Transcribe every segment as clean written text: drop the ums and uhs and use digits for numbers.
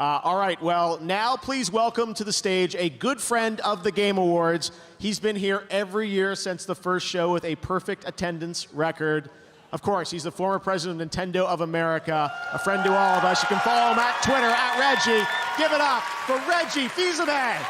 All right, well, now please welcome to the stage a good friend of the Game Awards. He's been here every year since the first show with a perfect attendance record. Of course, he's the former president of Nintendo of America, a friend to all of us. You can follow him at Twitter, at Reggie. Give it up for Reggie Fils-Aime.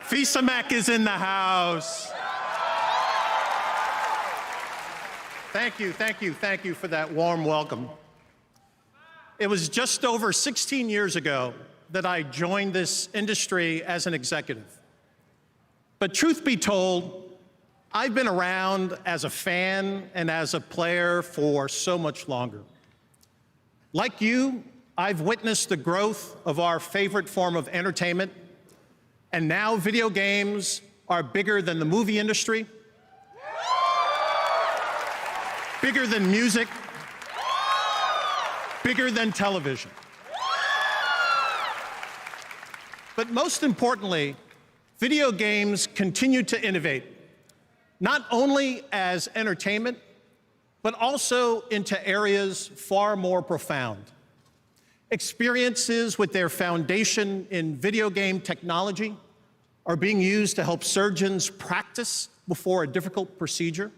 Fils-Aime is in the house. Thank you for that warm welcome. It was just over 16 years ago that I joined this industry as an executive. But truth be told, I've been around as a fan and as a player for so much longer. Like you, I've witnessed the growth of our favorite form of entertainment. And now video games are bigger than the movie industry, bigger than music, bigger than television. But most importantly, video games continue to innovate, not only as entertainment, but also into areas far more profound. Experiences with their foundation in video game technology are being used to help surgeons practice before a difficult procedure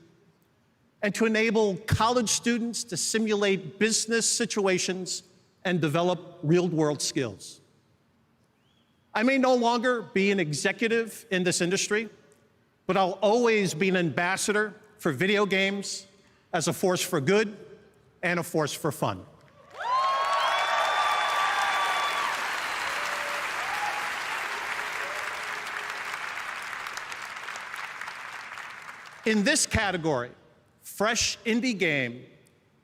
and to enable college students to simulate business situations and develop real-world skills. I may no longer be an executive in this industry, but I'll always be an ambassador for video games as a force for good and a force for fun. In this category, Fresh Indie Game,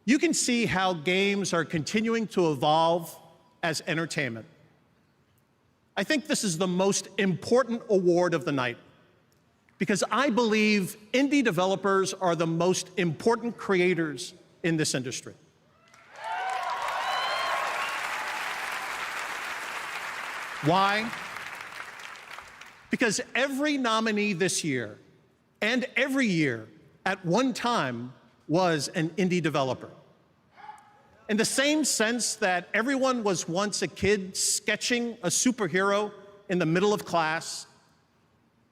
you can see how games are continuing to evolve as entertainment. I think this is the most important award of the night because I believe indie developers are the most important creators in this industry. Why? Because every nominee this year and every year, at one time, was an indie developer. In the same sense that everyone was once a kid sketching a superhero in the middle of class,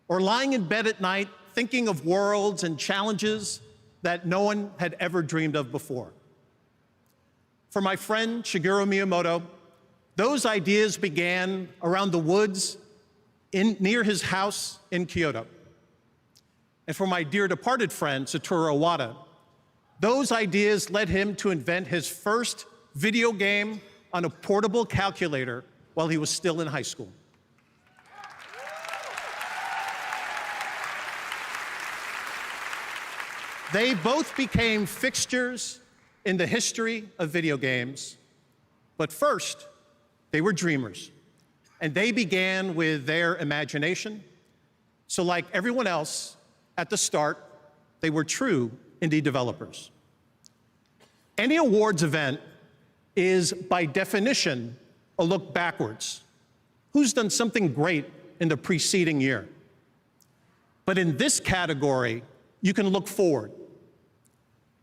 or lying in bed at night thinking of worlds and challenges that no one had ever dreamed of before. For my friend Shigeru Miyamoto, those ideas began around the woods near his house in Kyoto. And for my dear departed friend, Satoru Iwata, those ideas led him to invent his first video game on a portable calculator while he was still in high school. They both became fixtures in the history of video games, but first, they were dreamers, and they began with their imagination. So like everyone else, at the start, they were true indie developers. Any awards event is, by definition, a look backwards. Who's done something great in the preceding year? But in this category, you can look forward.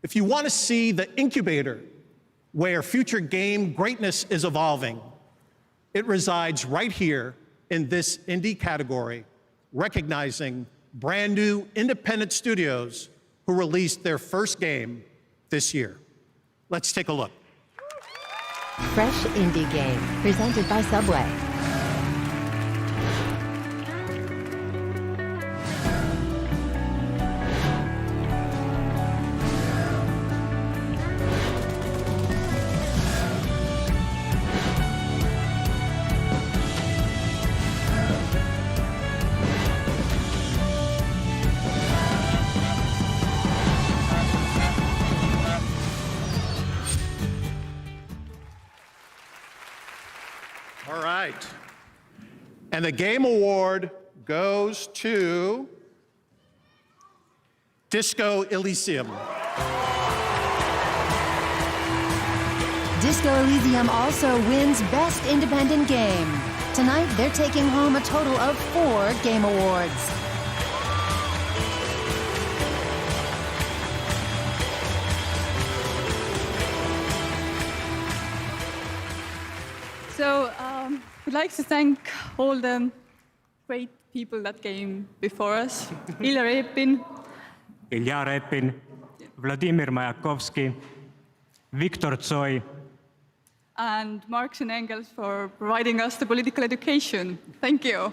If you want to see the incubator where future game greatness is evolving, it resides right here in this indie category, recognizing brand new independent studios who released their first game this year. Let's take a look. Fresh Indie Game, presented by Subway. All right. And the Game Award goes to Disco Elysium. Disco Elysium also wins Best Independent Game. Tonight, they're taking home a total of 4 Game Awards. So we'd like to thank all the great people that came before us. Ilya Repin, Vladimir Mayakovsky, Viktor Tsoi, and Marx and Engels for providing us the political education. Thank you.